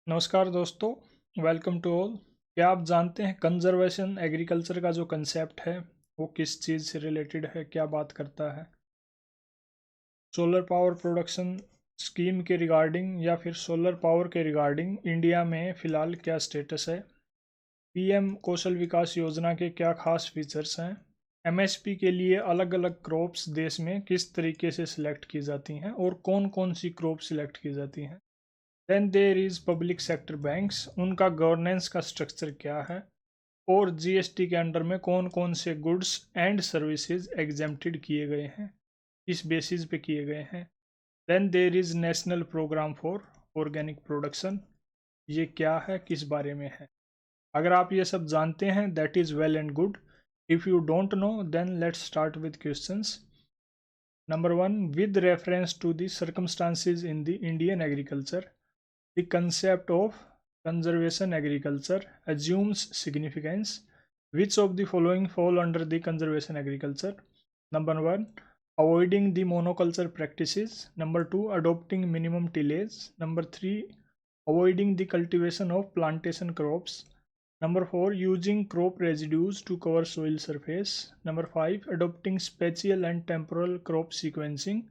नमस्कार दोस्तों, welcome to all. क्या आप जानते हैं कंजर्वेशन एग्रीकल्चर का जो कंसेप्ट है वो किस चीज़ से रिलेटेड है, क्या बात करता है? सोलर पावर प्रोडक्शन स्कीम के रिगार्डिंग या फिर सोलर पावर के रिगार्डिंग इंडिया में फ़िलहाल क्या स्टेटस है? पीएम कौशल विकास योजना के क्या खास फीचर्स हैं? एमएसपी के लिए अलग अलग क्रॉप्स देश में किस तरीके से सिलेक्ट की जाती हैं और कौन कौन सी क्रॉप सिलेक्ट की जाती हैं? Then there is public sector banks, उनका गवर्नेंस का स्ट्रक्चर क्या है? और जीएसटी के अंडर में कौन कौन से गुड्स एंड सर्विसेज एग्जेम्प्टेड किए गए हैं, किस बेसिस पे किए गए हैं? Then there is national program for organic production, ये क्या है, किस बारे में है? अगर आप ये सब जानते हैं that is well and good. If you don't know then let's start with questions. Number one, with reference to the circumstances in the Indian agriculture, the concept of conservation agriculture assumes significance. Which of the following fall under the conservation agriculture? Number one, avoiding the monoculture practices. Number two, adopting minimum tillage. Number three, avoiding the cultivation of plantation crops. Number four, using crop residues to cover soil surface. Number five, adopting spatial and temporal crop sequencing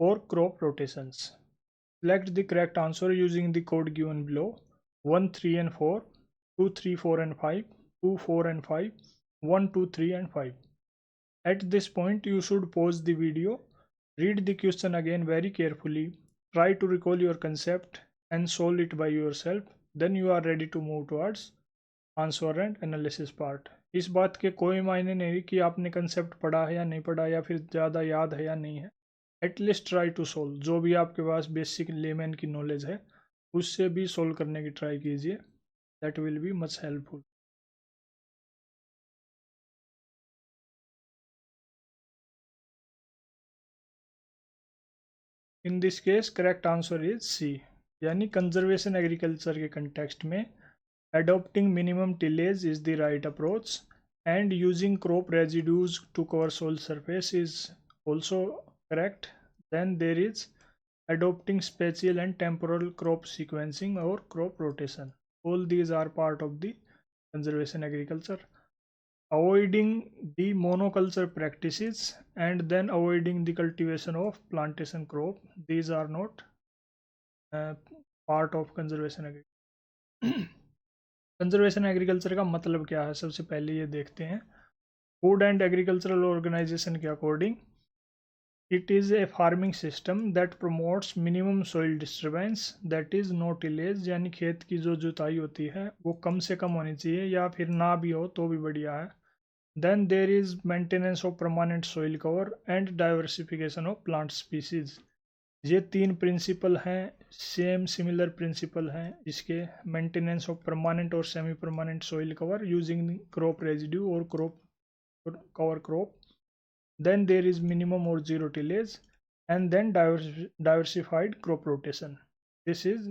or crop rotations. Select the correct answer using the code given below: 1, 3 and 4, 2, 3, 4 and 5, 2, 4 and 5, 1, 2, 3 and 5. At this point, you should pause the video, read the question again very carefully, try to recall your concept and solve it by yourself. Then you are ready to move towards answer and analysis part. इस बात के कोई मायने नहीं कि आपने concept पढ़ा है या नहीं पढ़ा या फिर ज़्यादा याद है या नहीं है। एटलीस्ट ट्राई टू सोल्व, जो भी आपके पास बेसिक लेमैन की नॉलेज है उससे भी सोल्व करने की ट्राई कीजिए, that will be much helpful. In this case correct answer is C, यानी कंजर्वेशन एग्रीकल्चर के कंटेक्स्ट में adopting minimum tillage is the right approach, and using crop residues to cover soil surface is also correct. Then there is adopting spatial and temporal crop sequencing or crop rotation. All these are part of the conservation agriculture. Avoiding the monoculture practices and then avoiding the cultivation of plantation crop, these are not uh, part of conservation agriculture. Conservation agriculture का मतलब क्या है, सबसे पहले ये देखते हैं। Food and agricultural organization के according it is a farming system that promotes minimum soil disturbance, that is no tillage, यानी खेत की जो जुताई होती है वो कम से कम होनी चाहिए या फिर ना भी हो तो भी बढ़िया है। Then there is maintenance of permanent soil cover and diversification of plant species. ये तीन प्रिंसिपल हैं, सेम सिमिलर प्रिंसिपल हैं इसके। मेंटेनेंस ऑफ परमानेंट और semi permanent soil cover using crop residue और crop cover crop. Then there is minimum और zero tillage and then diversified crop rotation. This is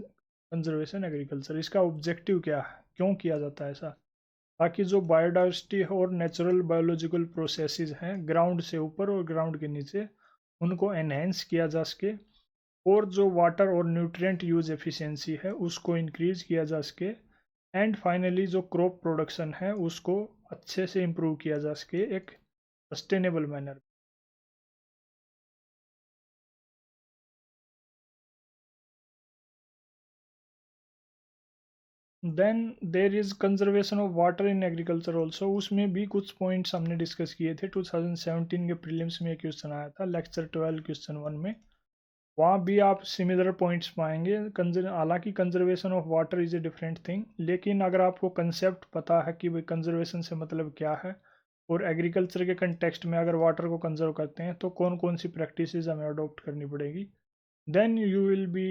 conservation agriculture. इसका objective क्या है, क्यों किया जाता है ऐसा? ताकि जो बायोडाइवर्सिटी और नेचुरल बायोलॉजिकल प्रोसेसेस हैं ग्राउंड से ऊपर और ग्राउंड के नीचे, उनको एनहेंस किया जा सके, और जो वाटर और न्यूट्रिएंट यूज एफिशिएंसी है उसको इंक्रीज किया जा सके, एंड फाइनली जो क्रॉप प्रोडक्शन है उसको अच्छे से इम्प्रूव किया जा सके एक sustainable manner. Then there is conservation of water in agriculture also, उसमें भी कुछ पॉइंट्स हमने डिस्कस किए थे। 2017 के प्रीलिम्स में क्वेश्चन आया था लेक्चर 12 क्वेश्चन 1 में, वहाँ भी आप सिमिलर पॉइंट्स पाएंगे। हालांकि conservation of water is a different thing, लेकिन अगर आपको कंसेप्ट पता है कि भाई कंजर्वेशन से मतलब क्या है और एग्रीकल्चर के कंटेक्स्ट में अगर वाटर को कंजर्व करते हैं तो कौन कौन सी प्रैक्टिसेस हमें अडॉप्ट करनी पड़ेगी, then you will be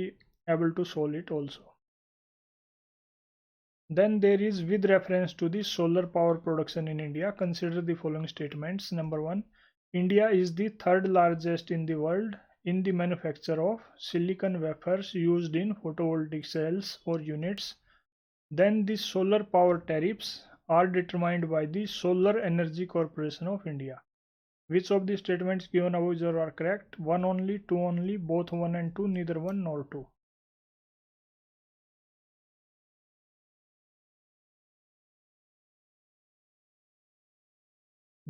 able to solve it also. Then there is, with reference to the solar power production in India, consider the following statements. Number one, India is the third largest in the world in the manufacture of silicon wafers used in photovoltaic cells or units. Then the solar power tariffs are determined by the Solar Energy Corporation of India. Which of the statements given above are correct? One only, two only, both one and two, neither one nor two.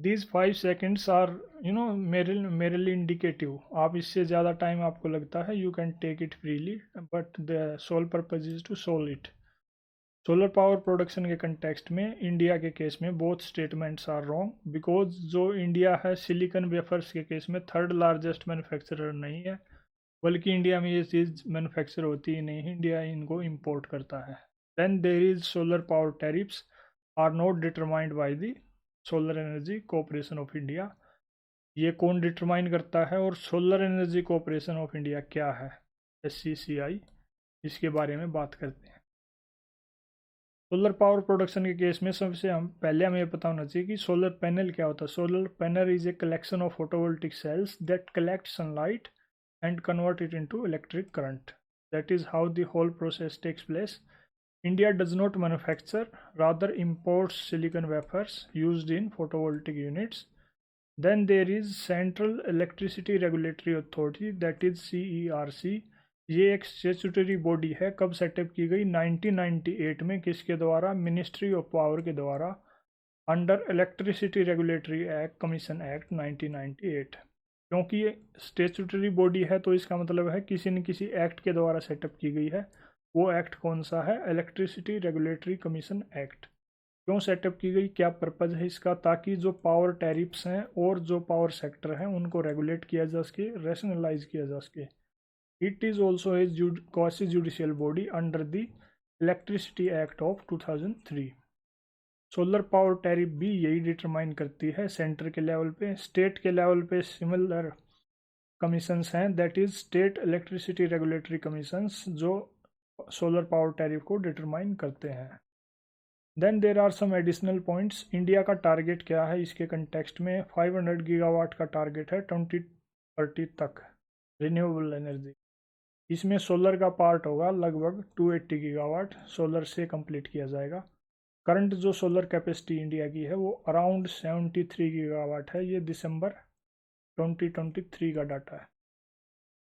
These 5 seconds are merely indicative. आप इससे ज़्यादा time आपको लगता है, you can take it freely, but the sole purpose is to solve it. Solar power production के context में India के case में both statements are wrong, because जो इंडिया है सिलिकॉन वेफर्स के केस में थर्ड लार्जेस्ट मैन्युफैक्चरर नहीं है, बल्कि इंडिया में ये चीज़ मैन्युफैक्चर होती ही नहीं है, इंडिया इनको इंपोर्ट करता है। Then there is solar power tariffs are not determined by the solar energy corporation of India. ये कौन डिटरमाइन करता है और solar energy corporation of India क्या है, SCCI, इसके बारे में बात करते हैं। सोलर पावर प्रोडक्शन के केस में सबसे पहले हमें पता होना चाहिए कि सोलर पैनल क्या होता है। Solar panel is a collection of photovoltaic sales that collect sunlight and convert it into electric current. That is how the whole process takes place. India does not manufacture, rather imports silicon wafers used in photovoltaic units. Then there is Central Electricity Regulatory Authority, that is CERC. ये एक statutory body है, कब setup की गई, 1998 में, किसके द्वारा, ministry of power के द्वारा, under electricity regulatory act, commission act 1998। क्योंकि ये स्टेचुटरी बॉडी है तो इसका मतलब है किसी न किसी एक्ट के द्वारा सेटअप की गई है। वो एक्ट कौन सा है, इलेक्ट्रिसिटी रेगुलेटरी कमीशन एक्ट। क्यों सेटअप की गई, क्या पर्पज़ है इसका, ताकि जो पावर टैरिफ्स हैं और जो पावर सेक्टर हैं उनको रेगुलेट किया जा सके, रैशनलाइज किया जा सके। It is also a quasi judicial body under the electricity act of 2003। Solar power tariff भी यही डिटरमाइन करती है सेंटर के लेवल पे। स्टेट के लेवल पे सिमिलर कमीशंस हैं, that is state electricity regulatory commissions, जो सोलर पावर टैरिफ को डिटरमाइन करते हैं। Then there are some additional points. India का टारगेट क्या है इसके कंटेक्स्ट में, 500 गीगावाट का टारगेट है 2030 तक रिन्यूएबल एनर्जी। इसमें सोलर का पार्ट होगा लगभग 280 गीगावाट, सोलर से कंप्लीट किया जाएगा। करंट जो सोलर कैपेसिटी इंडिया की है वो अराउंड 73 गीगावाट है, ये दिसंबर 2023 का डाटा है।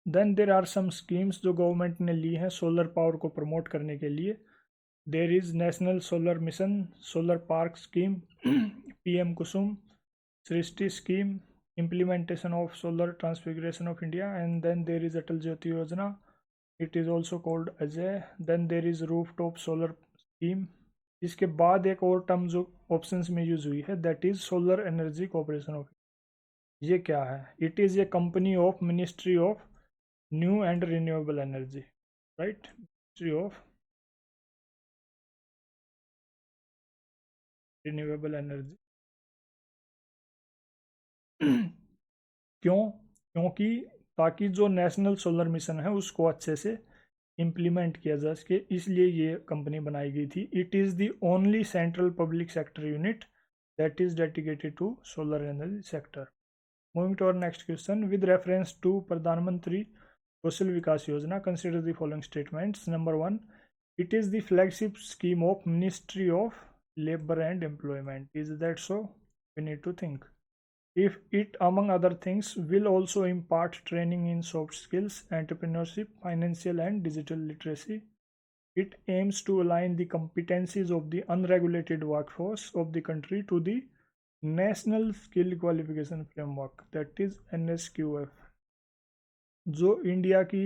Then there are some schemes जो गवर्नमेंट ने ली हैं सोलर पावर को प्रमोट करने के लिए। There is national solar mission, solar park scheme, PM Kusum, Srishti scheme, implementation of solar transfiguration of India, and then there is Atal Jyoti Yojana, it is also called Ajay. Then there is rooftop solar scheme. इसके बाद एक और term जो options में use हुई है, that is solar energy corporation of. ये क्या है, it is A company of ministry of new and renewable energy, right, ministry of renewable energy. क्यों, क्योंकि ताकि जो नेशनल सोलर मिशन है उसको अच्छे से इम्प्लीमेंट किया जा सके, इसलिए ये कंपनी बनाई गई थी। It is the only central public sector unit that is dedicated to solar energy sector. Moving to our next question, with reference to Pradhan Mantri Kaushal Vikas Yojana consider the following statements. Number 1, it is the flagship scheme of ministry of labour and employment, is that so, we need to think. If it, among other things, will also impart training in soft skills, entrepreneurship, financial and digital literacy. It aims to align the competencies of the unregulated workforce of the country to the National Skill Qualification Framework, that is NSQF. जो India की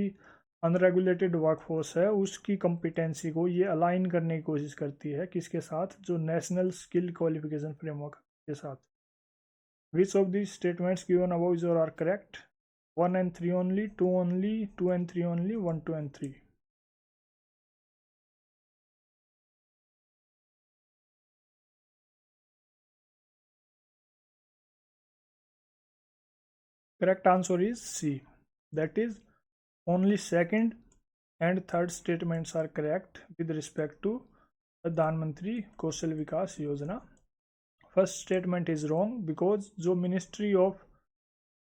unregulated workforce है उसकी competency को ये align करने की कोशिश करती है, किसके साथ, जो नेशनल स्किल क्वालिफिकेशन फ्रेमवर्क के साथ। Which of these statements given above is or are correct? 1 and 3 only, 2 only, 2 and 3 only, 1, 2 and 3. Correct answer is C. That is, only second and third statements are correct with respect to Pradhan Mantri Kaushal Vikas Yojana. First statement is wrong because जो Ministry of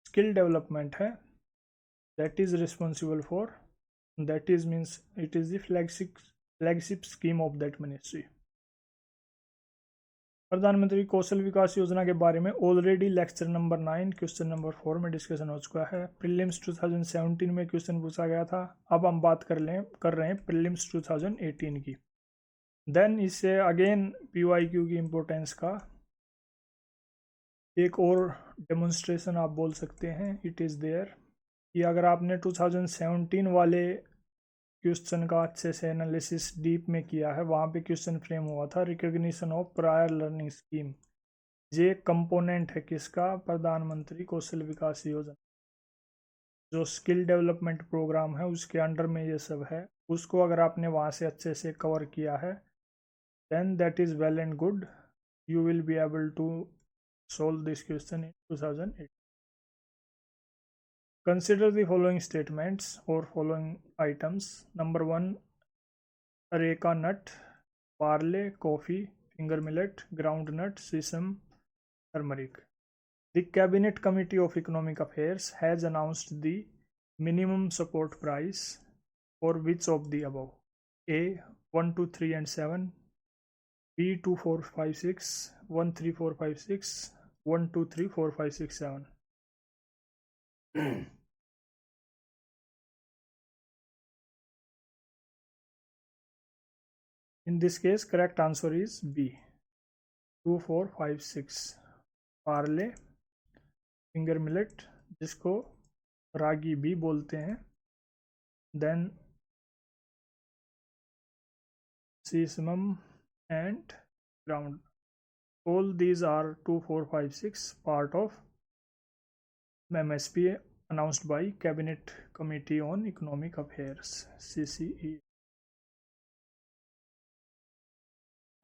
Skill Development है, that is responsible for, that is means it is the flagship scheme of that ministry. प्रधानमंत्री कौशल विकास योजना के बारे में already lecture number 9 question number 4 में discussion हो चुका है। प्रीलिम्स 2017 में क्वेश्चन पूछा गया था। अब हम बात कर रहे हैं प्रीलिम्स 2018 की। देन इससे अगेन PYQ की इम्पोर्टेंस का एक और डेमोन्स्ट्रेशन आप बोल सकते हैं, इट इज़ देयर, कि अगर आपने 2017 वाले क्वेश्चन का अच्छे से एनालिसिस डीप में किया है, वहाँ पे क्वेश्चन फ्रेम हुआ था recognition of prior learning scheme. ये कंपोनेंट है किसका? प्रधानमंत्री कौशल विकास योजना, जो स्किल डेवलपमेंट प्रोग्राम है उसके अंडर में ये सब है। उसको अगर आपने वहाँ से अच्छे से कवर किया है, then that is well and good, you will be able to solve this question in 2008. Consider the following statements or following items. Number 1, areca nut, barley, coffee, finger millet, groundnut, sesame, turmeric. The Cabinet Committee of Economic Affairs has announced the minimum support price for which of the above? A 1, 2, 3 and 7, B 2, 4, 5, 6, 1, 3, 4, 5, 6, 1, 2, 3, 4, 5, 6, 7. In this case, correct answer is B. 2, 4, 5, 6. Barley, finger millet जिसको रागी भी बोलते हैं, then sesamum and ground. All these are 2, 4, 5, 6 part of MSP announced by Cabinet Committee on Economic Affairs, CCE.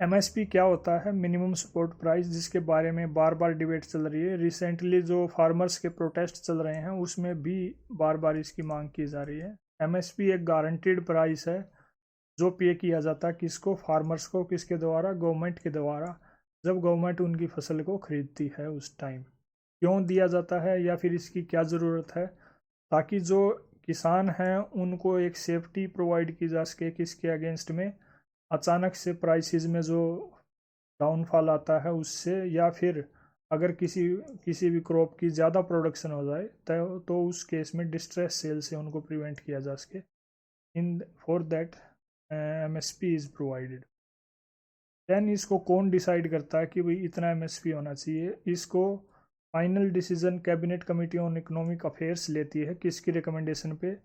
MSP क्या होता है? Minimum support price, जिसके बारे में बार बार डिबेट चल रही है. रिसेंटली जो फार्मर्स के प्रोटेस्ट चल रहे हैं उसमें भी बार बार इसकी मांग की जा रही है. MSP एक गारंटीड प्राइस है जो पे किया जाता है किसको? फार्मर्स को. किसके द्वारा? गवर्नमेंट के द्वारा, जब गवर्नमेंट उनकी फसल को खरीदती है उस टाइम. क्यों दिया जाता है या फिर इसकी क्या ज़रूरत है? ताकि जो किसान हैं उनको एक सेफ्टी प्रोवाइड की जा सके किसके अगेंस्ट में, अचानक से प्राइसेस में जो डाउनफॉल आता है उससे, या फिर अगर किसी भी क्रॉप की ज़्यादा प्रोडक्शन हो जाए तो उस केस में डिस्ट्रेस सेल से उनको प्रिवेंट किया जा सके. In for that MSP is provided. Then इसको कौन डिसाइड करता है कि भाई इतना MSP होना चाहिए? इसको final decision cabinet committee on economic affairs लेती है. किसकी रिकमेंडेशन पे?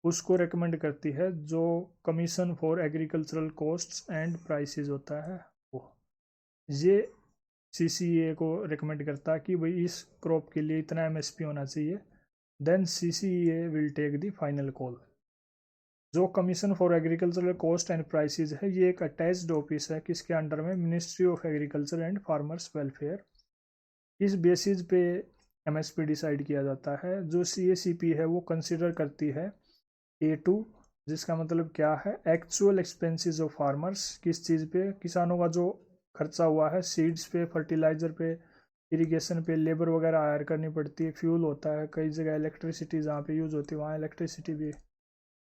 उसको रिकमेंड करती है जो commission for agricultural costs and prices होता है वो. ये CCA को रिकमेंड करता है कि भाई इस क्रॉप के लिए इतना MSP होना चाहिए. Then CCA will take the final call. जो commission for agricultural cost and prices है ये एक अटैच्ड ऑफिस है किसके अंडर में? Ministry of agriculture and farmers welfare. इस बेसिस पे MSP डिसाइड किया जाता है. जो CACP है वो कंसिडर करती है A2, जिसका मतलब क्या है? Actual expenses of farmers. किस चीज़ पे? किसानों का जो खर्चा हुआ है, सीड्स पे, फर्टिलाइज़र पे, इरिगेशन पे, लेबर वगैरह हायर करनी पड़ती है, फ्यूल होता है, कई जगह इलेक्ट्रिसिटी जहाँ पे यूज़ होती है वहाँ इलेक्ट्रिसिटी भी.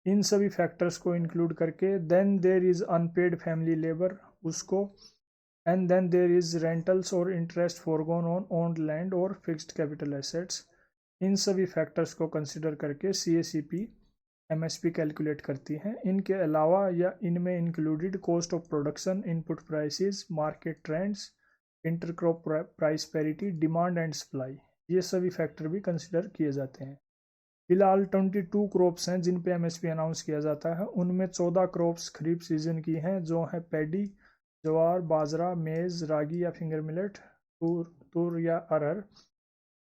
इन सभी फैक्टर्स को इंक्लूड करके then there is unpaid family labour उसको, and then there is rentals और interest forgone on owned land और फिक्स्ड कैपिटल एसेट्स. इन सभी फैक्टर्स को कंसिडर करके CACP MSP कैलकुलेट करती हैं. इनके अलावा या इनमें included cost of production, input prices, market trends, intercrop price parity, demand and supply, ये सभी फैक्टर भी कंसिडर किए जाते हैं. फिलहाल 22 क्रॉप्स हैं जिन पे MSP अनाउंस किया जाता है. उनमें 14 क्रॉप्स खरीफ सीजन की हैं जो हैं पैडी, ज्वार, बाजरा, मेज़, रागी या फिंगर मिलेट, तूर या arhar,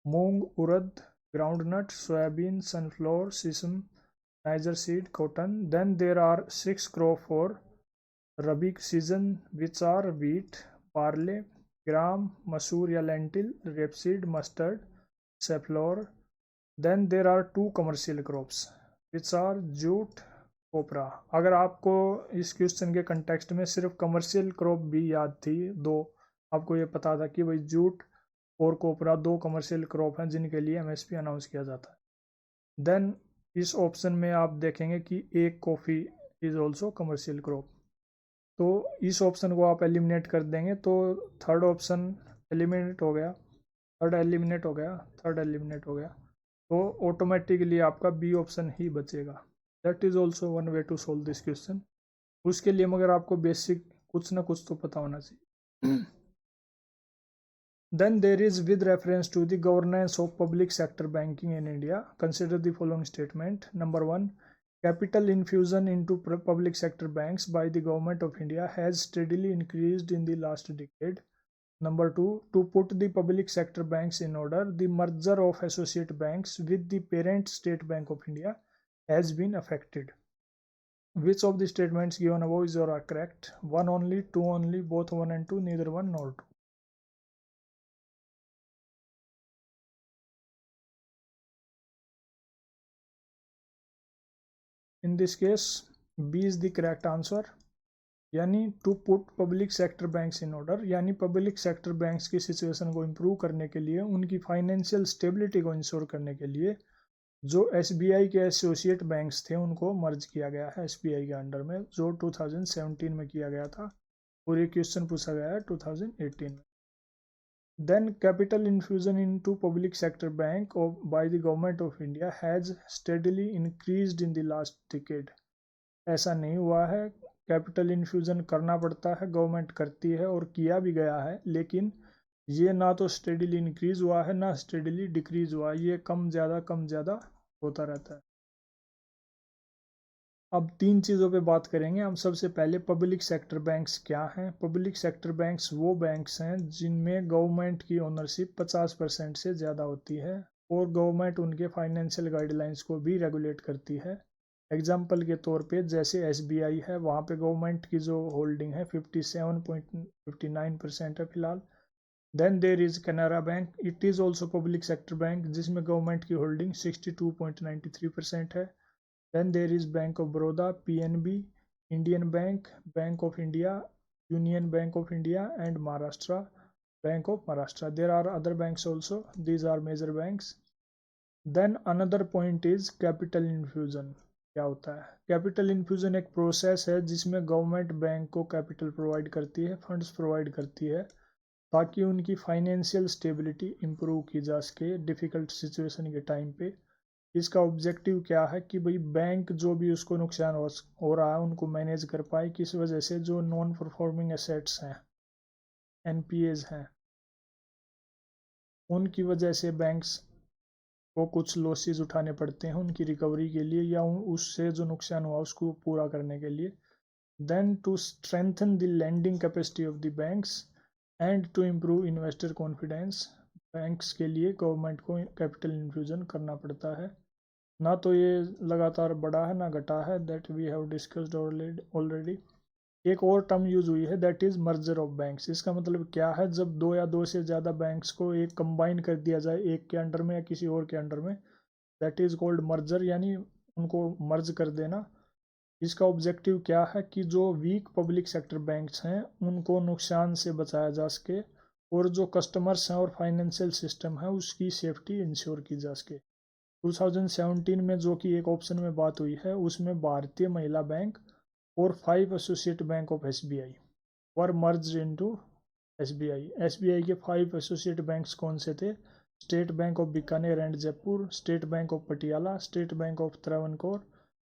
moong, urad, groundnut, soybean, sunflower, sesame, Niger seed, cotton. Then there are 6 crop for Rabi season which are wheat, barley, gram, masoor या lentil, rapeseed, mustard, safflower. Then there are 2 commercial crops which are jute, कोपरा. अगर आपको इस question के context में सिर्फ commercial crop भी याद थी, दो आपको ये पता था कि भाई जूट और कोपरा 2 कमर्शियल क्रॉप हैं जिनके लिए MSP अनाउंस किया जाता है. देन इस ऑप्शन में आप देखेंगे कि एक coffee is also commercial crop. तो इस ऑप्शन को आप एलिमिनेट कर देंगे तो थर्ड ऑप्शन एलिमिनेट हो गया, थर्ड एलिमिनेट हो गया, थर्ड एलिमिनेट हो गया, तो ऑटोमेटिकली आपका B ऑप्शन ही बचेगा. That is also one way to solve this question. उसके लिए मगर आपको बेसिक कुछ ना कुछ तो पता होना चाहिए. Then there is with reference to the governance of public sector banking in India, consider the following statement. Number 1, capital infusion into public sector banks by the government of India has steadily increased in the last decade. Number 2, to put the public sector banks in order, the merger of associate banks with the parent State Bank of India has been effected. Which of the statements given above is or are correct? 1 only, 2 only, both 1 and 2, neither 1 nor 2. In this case, B is the correct answer. यानी to put public sector banks in order, यानी public sector banks की situation को improve करने के लिए, उनकी financial stability को ensure करने के लिए जो एसबीआई के एसोसिएट बैंक्स थे उनको मर्ज किया गया है एसबीआई के अंडर में, जो 2017 में किया गया था और ये क्वेश्चन पूछा गया है 2018 में. Then capital infusion into public sector bank by the government of India has steadily increased in the last decade. ऐसा नहीं हुआ है, कैपिटल इन्फ्यूजन करना पड़ता है, गवर्नमेंट करती है और किया भी गया है, लेकिन ये ना तो स्टेडीली इंक्रीज हुआ है ना स्टेडीली डिक्रीज हुआ है, ये कम ज़्यादा होता रहता है. अब 3 चीज़ों पे बात करेंगे हम. सबसे पहले पब्लिक सेक्टर बैंक्स क्या हैं. पब्लिक सेक्टर बैंक्स वो बैंक्स हैं जिनमें गवर्नमेंट की ओनरशिप 50% से ज़्यादा होती है और गवर्नमेंट उनके फाइनेंशियल गाइडलाइंस को भी रेगुलेट करती है. एग्जाम्पल के तौर पे जैसे एसबीआई है, वहाँ पे गवर्नमेंट की जो होल्डिंग है 57.59% है फिलहाल. Then there is Canara bank, it is also public sector bank जिसमें गवर्नमेंट की होल्डिंग 62.93% है. Then there is Bank of Baroda, PNB, Indian Bank, Bank of India, Union Bank of India and Maharashtra, Bank of Maharashtra. There are other banks also. These are major banks. Then another point is capital infusion. क्या होता है? Capital infusion एक process है जिसमें government bank को capital provide करती है, funds provide करती है ताकि उनकी फाइनेंशियल स्टेबिलिटी इम्प्रूव की जा सके डिफ़िकल्ट सिचुएशन के टाइम पे. इसका ऑब्जेक्टिव क्या है कि भाई बैंक जो भी उसको नुकसान हो रहा है उनको मैनेज कर पाए. किस वजह से जो नॉन परफॉर्मिंग एसेट्स हैं, एनपीएज हैं, उनकी वजह से बैंक्स को कुछ लॉसेस उठाने पड़ते हैं उनकी रिकवरी के लिए या उससे जो नुकसान हुआ उसको पूरा करने के लिए. Then to strengthen the lending capacity of the banks and to improve investor confidence, banks के लिए गवर्नमेंट को कैपिटल इन्फ्यूजन करना पड़ता है. ना तो ये लगातार बढ़ा है ना घटा है, that we have discussed already. एक और टर्म यूज हुई है that is merger of banks. इसका मतलब क्या है? जब 2 या 2 से ज़्यादा बैंक्स को एक कंबाइन कर दिया जाए एक के अंडर में या किसी और के अंडर में, दैट इज़ कॉल्ड मर्जर, यानी उनको मर्ज कर देना. इसका ऑब्जेक्टिव क्या है कि जो वीक पब्लिक सेक्टर बैंक्स हैं उनको नुकसान से बचाया जा सके और जो कस्टमर्स हैं और फाइनेंशियल सिस्टम है उसकी सेफ्टी इंश्योर की जा सके. 2017 में जो कि एक ऑप्शन में बात हुई है उसमें भारतीय महिला बैंक और 5 associate bank of SBI were merged into SBI. SBI के 5 एसोसिएट बैंक्स कौन से थे? State bank of Bikaner and Jaipur, state bank of Patiala, state bank of Travancore,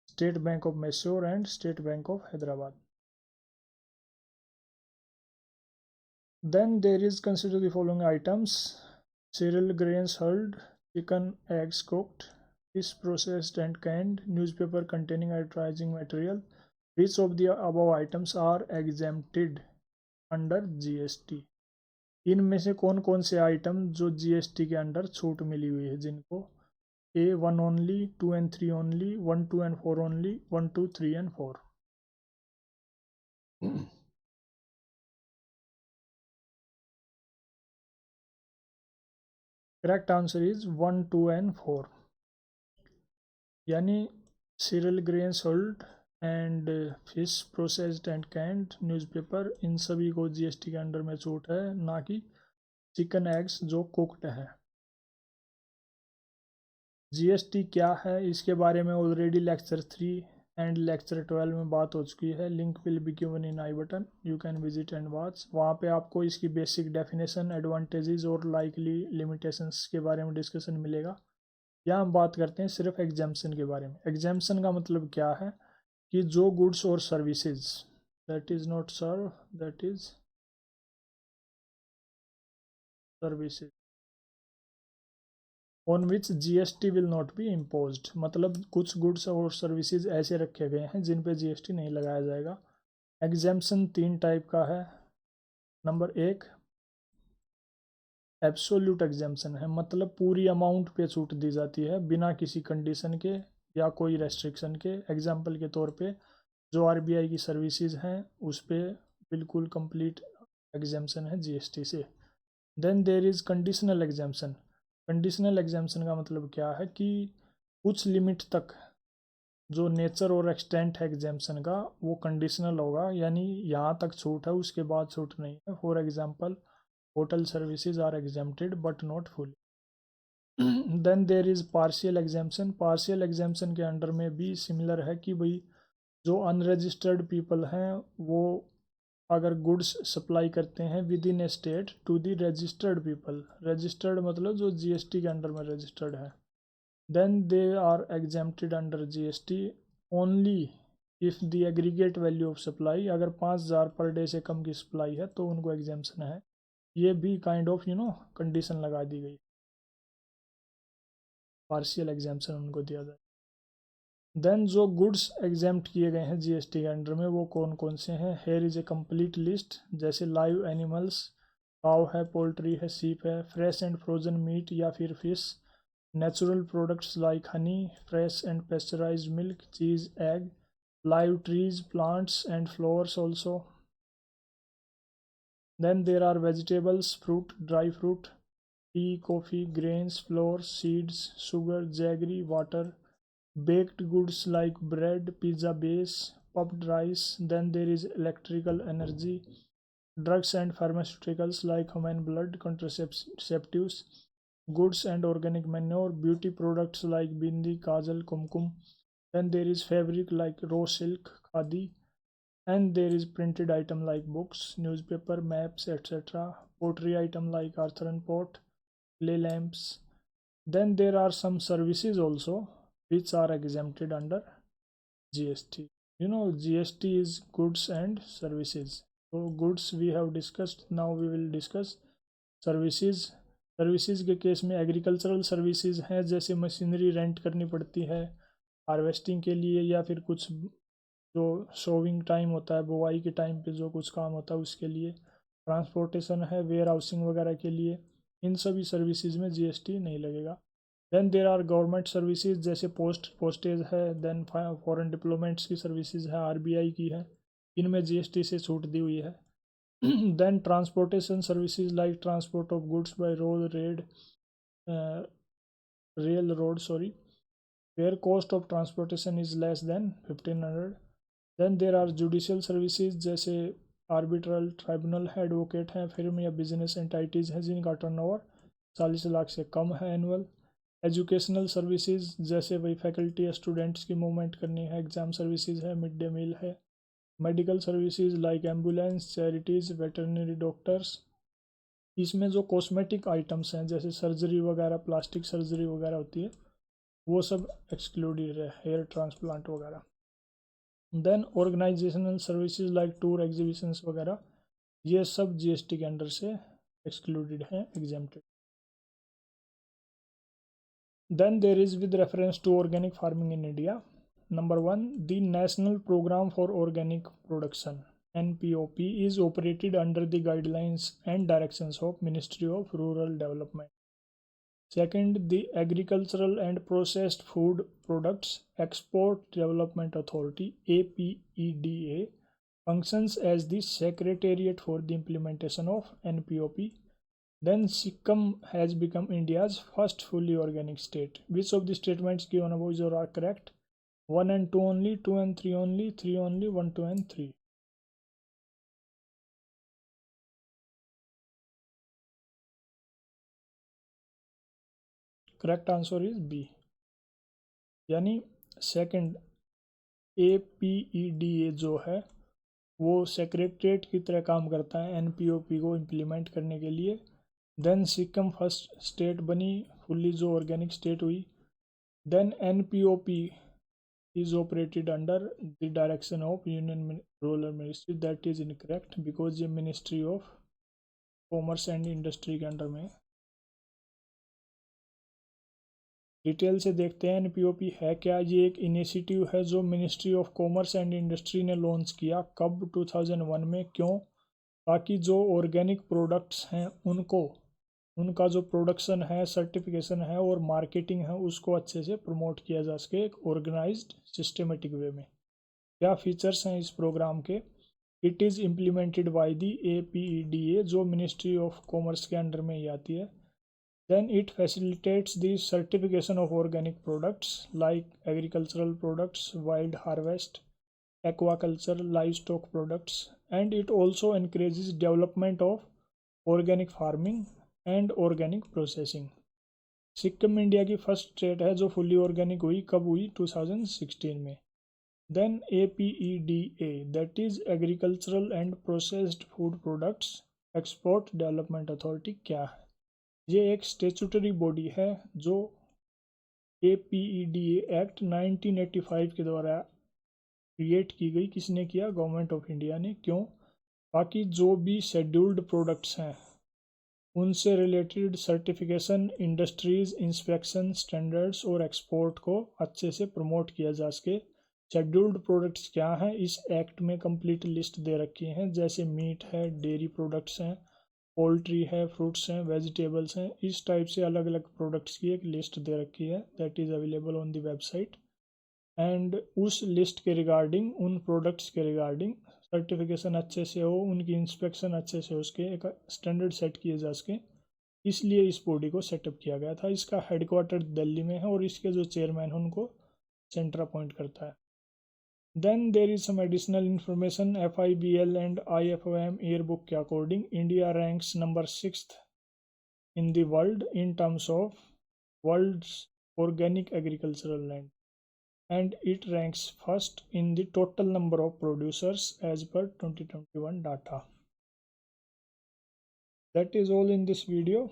state bank of Mysore and state bank of Hyderabad. Then there is consider the following items: cereal grains hulled, chicken eggs cooked, fish processed and canned, newspaper containing advertising material. Which of the above items are exempted under GST? इनमें से कौन कौन से item जो GST के under छूट मिली हुई है जिनको? A 1 only, 2 and 3 only, 1 2 and 4 only, 1 2 3 and 4. Correct answer is 1 2 and 4. यानी cereal grains hulled and fish processed and canned, newspaper, इन सभी को जीएसटी के अंडर में छूट है, ना कि चिकन एग्स जो कुक्ड है. जीएसटी क्या है इसके बारे में ऑलरेडी लेक्चर 3 एंड लेक्चर 12 में बात हो चुकी है. Link will be given in I button, you can visit and watch. वहाँ पे आपको इसकी बेसिक डेफिनेशन, एडवांटेजेस और लाइकली लिमिटेशंस के बारे में डिस्कशन मिलेगा. यहाँ हम बात करते हैं सिर्फ एग्जाम्पशन के बारे में. एग्जाम्पशन का मतलब क्या है कि जो गुड्स और services that is not serve, that is services on which GST will not be imposed, मतलब कुछ गुड्स और सर्विसेज ऐसे रखे गए हैं जिन पे जीएसटी नहीं लगाया जाएगा। एग्जेम्पशन 3 टाइप का है। नंबर 1 एब्सोल्यूट एग्जेम्पशन है, मतलब पूरी अमाउंट पे छूट दी जाती है बिना किसी कंडीशन के या कोई रेस्ट्रिक्शन के। एग्जाम्पल के तौर पे जो आरबीआई की सर्विसेज हैं उस पर बिल्कुल कंप्लीट एग्जेम्पशन है जीएसटी से। Then there is conditional exemption. Conditional exemption का मतलब क्या है कि कुछ लिमिट तक जो नेचर और एक्सटेंट है एग्जेम्पशन का वो कंडीशनल होगा, यानी यहाँ तक छूट है उसके बाद छूट नहीं है। For example hotel services are exempted but not full. Then there is partial exemption. Partial exemption के अंडर में भी सिमिलर है कि भाई जो अनरजिस्टर्ड पीपल हैं वो अगर गुड्स सप्लाई करते हैं within a state to the registered people, registered मतलब जो जीएसटी के अंडर में रजिस्टर्ड है, then they are exempted under GST only if the aggregate value of supply, अगर 5,000 पर डे से कम की सप्लाई है तो उनको एग्जेम्पशन है। ये भी काइंड ऑफ कंडीशन लगा दी गई, पार्शियल एग्जेम्पशन उनको दिया जाए। देन जो गुड्स एग्जेम्प्ट किए गए हैं जीएसटी के अंडर में वो कौन कौन से हैं, here is a complete list. जैसे लाइव एनिमल्स, काव है, पोल्ट्री है, सीप है, फ्रेश एंड फ्रोजन मीट या फिर fish, natural products like honey, fresh and pasteurised milk, cheese, egg, live trees, plants and flowers also. Then there are vegetables, fruit, dry fruit, tea, coffee, grains, flours, seeds, sugar, jaggery, water, baked goods like bread, pizza base, puffed rice. Then there is electrical energy, drugs and pharmaceuticals like human blood, contraceptives, goods and organic manure, beauty products like bindi, kajal, kumkum. Then there is fabric like raw silk, khadi, and there is printed item like books, newspaper, maps, etc., pottery item like earthen pot, clay lamps. Then there are some services also which are exempted under GST. GST is goods and services. So goods we have discussed, now we will discuss services. Services के case में agricultural services हैं, जैसे machinery rent करनी पड़ती है harvesting के लिए, या फिर कुछ जो सोविंग टाइम होता है बुआई के टाइम पे जो कुछ काम होता है उसके लिए। ट्रांसपोर्टेशन है, वेयर हाउसिंग वगैरह के लिए। इन सभी सर्विसेज में जीएसटी नहीं लगेगा। Then there are government services, जैसे पोस्टेज है, देन फॉरेन डिप्लोमेट्स की सर्विसेज है, आरबीआई की है, इनमें जीएसटी से छूट दी हुई है। then transportation services like transport of goods by railroad, where cost of transportation is less than 1,500. then there are judicial services, जैसे आर्बिट्रल ट्राइब्यूनल है, एडवोकेट हैं, फिल्म या बिजनेस एंटाइटीज़ हैं जिनका टर्नओवर 40 लाख से कम है एनुअल। एजुकेशनल सर्विसेज, जैसे वही फैकल्टी या स्टूडेंट्स की मूवमेंट करनी है, एग्ज़ाम सर्विसेज है, मिड डे मील है। Medical services like ambulance, charities, veterinary doctors. इसमें जो कॉस्मेटिक आइटम्स हैं जैसे सर्जरी वगैरह, प्लास्टिक सर्जरी वगैरह होती है वो सब एक्सक्लूडेड है, हेयर ट्रांसप्लांट वगैरह। Then organizational services like tour, exhibitions वगैरह, ये सब जीएसटी के अंडर से एक्सक्लूडेड हैं, exempted. Then there is with reference to organic farming in India, Number 1, the National Program for Organic Production (NPOP) is operated under the guidelines and directions of Ministry of Rural Development. Second, the Agricultural and Processed Food Products Export Development Authority (APEDA) functions as the secretariat for the implementation of NPOP. Then Sikkim has become India's first fully organic state. Which of the statements given above are correct? 1 and 2 only, 2 and 3 only, 3 only, 1, 2 and 3. Correct answer is B. यानी second APEDA जो है वो secretariat की तरह काम करता है NPOP को इम्प्लीमेंट करने के लिए। देन सिक्किम फर्स्ट स्टेट बनी फुल्ली जो ऑर्गेनिक स्टेट हुई। Then NPOP is operated under the direction of Union Rural Ministry. That is incorrect because ये Ministry of commerce and industry के अंडर में। डिटेल से देखते हैं एनपीओपी है क्या। ये एक इनिशिएटिव है जो ministry of commerce and industry ने लॉन्च किया। कब? 2001 में। क्यों? ताकि जो ऑर्गेनिक प्रोडक्ट्स हैं उनको, उनका जो प्रोडक्शन है, सर्टिफिकेशन है और मार्केटिंग है उसको अच्छे से प्रमोट किया जा सके एक ऑर्गेनाइज्ड सिस्टमेटिक वे में। क्या फीचर्स हैं इस प्रोग्राम के? It is implemented by the APEDA जो मिनिस्ट्री ऑफ कॉमर्स के अंडर में ही आती है। Then it facilitates the certification of organic products like agricultural products, wild harvest, aquaculture, livestock products, and it also encourages development of organic farming and organic processing. Sikkim India की first state है जो fully organic हुई। कब हुई? 2016 में। Then APEDA that is agricultural and processed food products export development authority क्या है? ये एक स्टेचुटरी बॉडी है जो APEDA एक्ट 1985 के द्वारा क्रिएट की गई। किसने किया? गवर्नमेंट ऑफ इंडिया ने। क्यों? ताकि जो भी शेड्यूल्ड प्रोडक्ट्स हैं उनसे related certification, industries, inspection, standards और एक्सपोर्ट को अच्छे से प्रमोट किया जा सके। शेड्यूल्ड प्रोडक्ट्स क्या हैं? इस एक्ट में कंप्लीट लिस्ट दे रखी हैं, जैसे मीट है, डेयरी प्रोडक्ट्स हैं, पोल्ट्री है, फ्रूट्स हैं, वेजिटेबल्स हैं। इस टाइप से अलग अलग प्रोडक्ट्स की एक लिस्ट दे रखी है that is available on the website. And उस लिस्ट के रिगार्डिंग, उन प्रोडक्ट्स के रिगार्डिंग सर्टिफिकेशन अच्छे से हो, उनकी इंस्पेक्शन अच्छे से हो, उसके एक स्टैंडर्ड सेट किए जा सके, इसलिए इस बॉडी को सेटअप किया गया था। इसका हेडक्वार्टर दिल्ली में है और इसके जो चेयरमैन हैं उनको सेंटर अपॉइंट करता है। Then there is some additional information. FIBL and IFOM yearbook के according India ranks number 6th in the world in terms of world's organic agricultural land, and it ranks first in the total number of producers as per 2021 data. That is all in this video.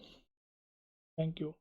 Thank you.